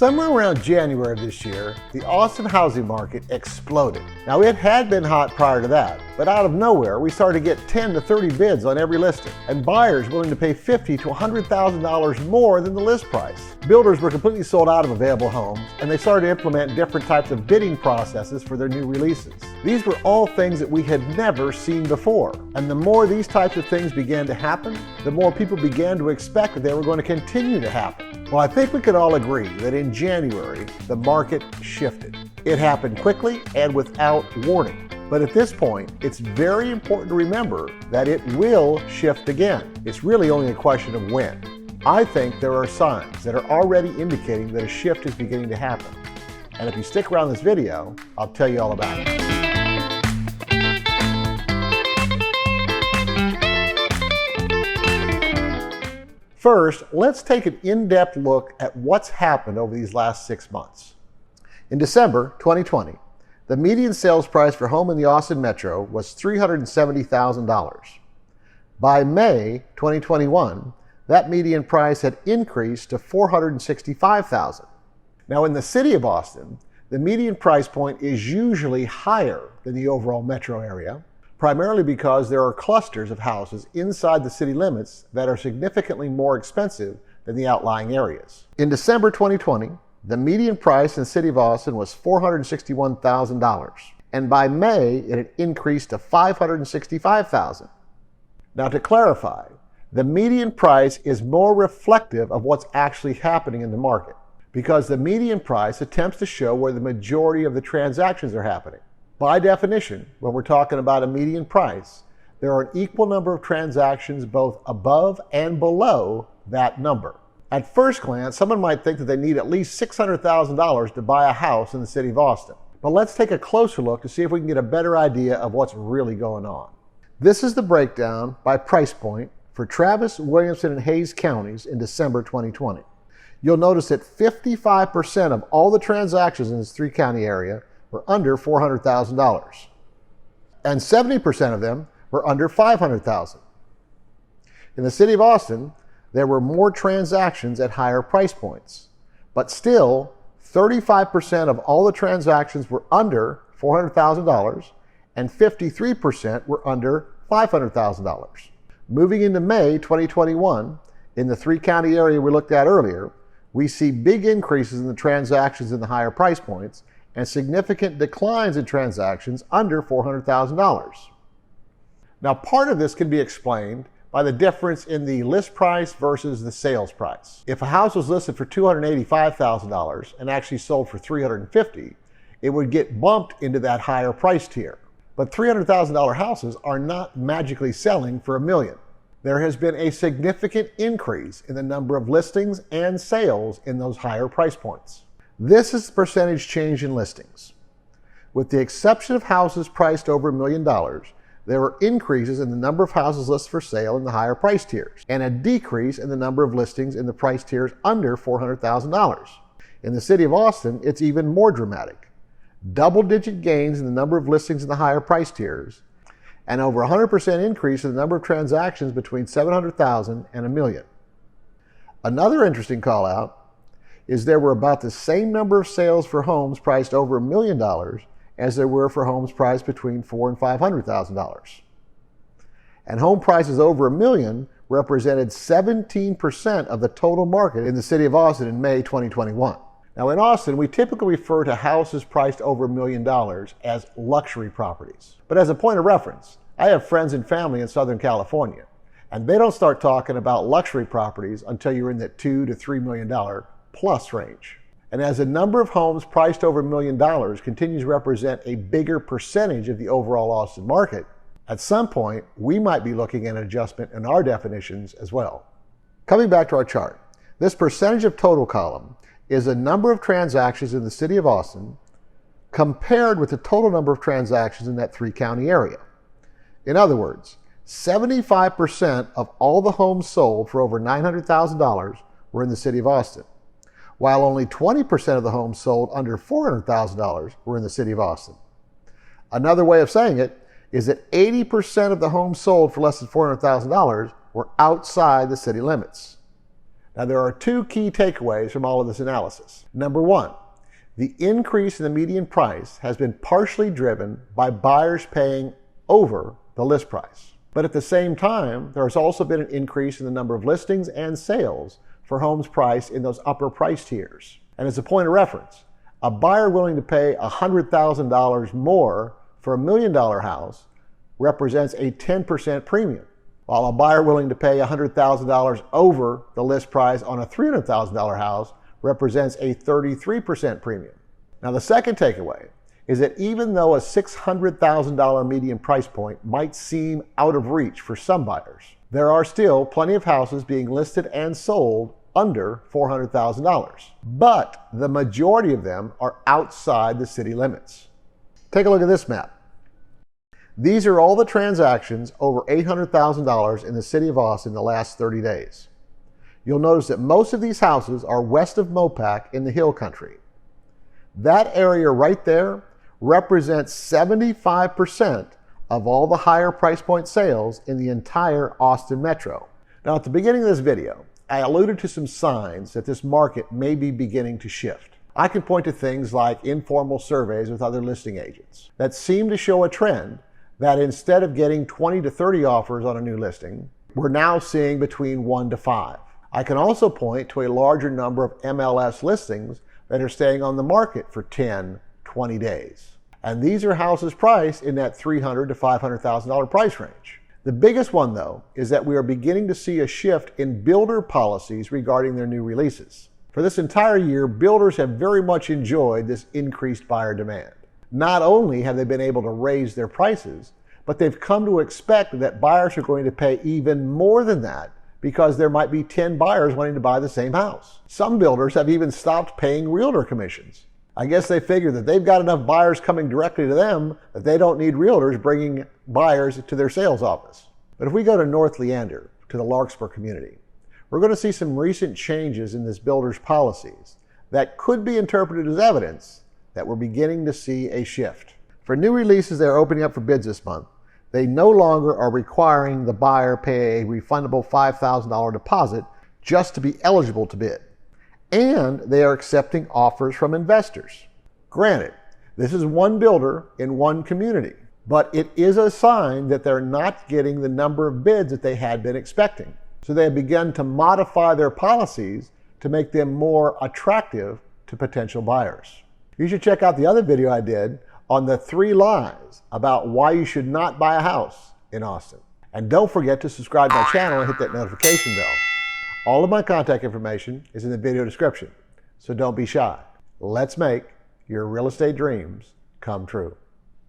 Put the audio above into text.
Somewhere around January of this year, the Austin housing market exploded. Now, it had been hot prior to that, but out of nowhere, we started to get 10 to 30 bids on every listing, and buyers willing to pay $50,000 to $100,000 more than the list price. Builders were completely sold out of available homes, and they started to implement different types of bidding processes for their new releases. These were all things that we had never seen before, and the more these types of things began to happen, the more people began to expect that they were going to continue to happen. Well, I think we could all agree that in January, the market shifted. It happened quickly and without warning. But at this point, it's very important to remember that it will shift again. It's really only a question of when. I think there are signs that are already indicating that a shift is beginning to happen. And if you stick around this video, I'll tell you all about it. First, let's take an in-depth look at what's happened over these last 6 months. In December 2020, the median sales price for a home in the Austin metro was $370,000. By May 2021, that median price had increased to $465,000. Now, in the city of Austin, the median price point is usually higher than the overall metro area, primarily because there are clusters of houses inside the city limits that are significantly more expensive than the outlying areas. In December 2020, the median price in the city of Austin was $461,000, and by May, it had increased to $565,000. Now, to clarify, the median price is more reflective of what's actually happening in the market, because the median price attempts to show where the majority of the transactions are happening. By definition, when we're talking about a median price, there are an equal number of transactions both above and below that number. At first glance, someone might think that they need at least $600,000 to buy a house in the city of Austin. But let's take a closer look to see if we can get a better idea of what's really going on. This is the breakdown by price point for Travis, Williamson, and Hayes counties in December 2020. You'll notice that 55% of all the transactions in this three-county area were under $400,000, and 70% of them were under $500,000. In the city of Austin, there were more transactions at higher price points, but still 35% of all the transactions were under $400,000 and 53% were under $500,000. Moving into May 2021, in the three-county area we looked at earlier, we see big increases in the transactions in the higher price points and significant declines in transactions under $400,000. Now, part of this can be explained by the difference in the list price versus the sales price. If a house was listed for $285,000 and actually sold for $350,000, it would get bumped into that higher price tier. But $300,000 houses are not magically selling for $1 million. There has been a significant increase in the number of listings and sales in those higher price points. This is the percentage change in listings. With the exception of houses priced over $1 million, there were increases in the number of houses listed for sale in the higher price tiers, and a decrease in the number of listings in the price tiers under $400,000. In the city of Austin, it's even more dramatic. Double-digit gains in the number of listings in the higher price tiers, and over 100% increase in the number of transactions between $700,000 and $1 million. Another interesting call-out is there were about the same number of sales for homes priced over $1 million as there were for homes priced between $400,000 and $500,000. And home prices over $1 million represented 17% of the total market in the city of Austin in May 2021. Now, in Austin, we typically refer to houses priced over $1 million as luxury properties. But as a point of reference, I have friends and family in Southern California, and they don't start talking about luxury properties until you're in the $2 to $3 million plus range. And as the number of homes priced over $1 million continues to represent a bigger percentage of the overall Austin market, at some point, we might be looking at an adjustment in our definitions as well. Coming back to our chart, this percentage of total column is the number of transactions in the city of Austin compared with the total number of transactions in that three-county area. In other words, 75% of all the homes sold for over $900,000 were in the city of Austin, while only 20% of the homes sold under $400,000 were in the city of Austin. Another way of saying it is that 80% of the homes sold for less than $400,000 were outside the city limits. Now, there are two key takeaways from all of this analysis. Number one, the increase in the median price has been partially driven by buyers paying over the list price. But at the same time, there has also been an increase in the number of listings and sales for homes priced in those upper price tiers. And as a point of reference, a buyer willing to pay $100,000 more for $1 million house represents a 10% premium, while a buyer willing to pay $100,000 over the list price on a $300,000 house represents a 33% premium. Now, the second takeaway is that even though a $600,000 median price point might seem out of reach for some buyers, there are still plenty of houses being listed and sold under $400,000. But the majority of them are outside the city limits. Take a look at this map. These are all the transactions over $800,000 in the city of Austin in the last 30 days. You'll notice that most of these houses are west of Mopac in the Hill Country. That area right there represents 75% of all the higher price point sales in the entire Austin metro. Now, at the beginning of this video, I alluded to some signs that this market may be beginning to shift. I can point to things like informal surveys with other listing agents that seem to show a trend that instead of getting 20 to 30 offers on a new listing, we're now seeing between 1 to 5. I can also point to a larger number of MLS listings that are staying on the market for 10, 20 days. And these are houses priced in that $300,000 to $500,000 price range. The biggest one, though, is that we are beginning to see a shift in builder policies regarding their new releases. For this entire year, builders have very much enjoyed this increased buyer demand. Not only have they been able to raise their prices, but they've come to expect that buyers are going to pay even more than that because there might be 10 buyers wanting to buy the same house. Some builders have even stopped paying realtor commissions. I guess they figure that they've got enough buyers coming directly to them that they don't need realtors bringing buyers to their sales office. But if we go to North Leander, to the Larkspur community, we're going to see some recent changes in this builder's policies that could be interpreted as evidence that we're beginning to see a shift. For new releases that are opening up for bids this month, they no longer are requiring the buyer pay a refundable $5,000 deposit just to be eligible to bid. And they are accepting offers from investors. Granted, this is one builder in one community, but it is a sign that they're not getting the number of bids that they had been expecting. So they have begun to modify their policies to make them more attractive to potential buyers. You should check out the other video I did on the 3 lies about why you should not buy a house in Austin. And don't forget to subscribe to my channel and hit that notification bell. All of my contact information is in the video description, so don't be shy. Let's make your real estate dreams come true.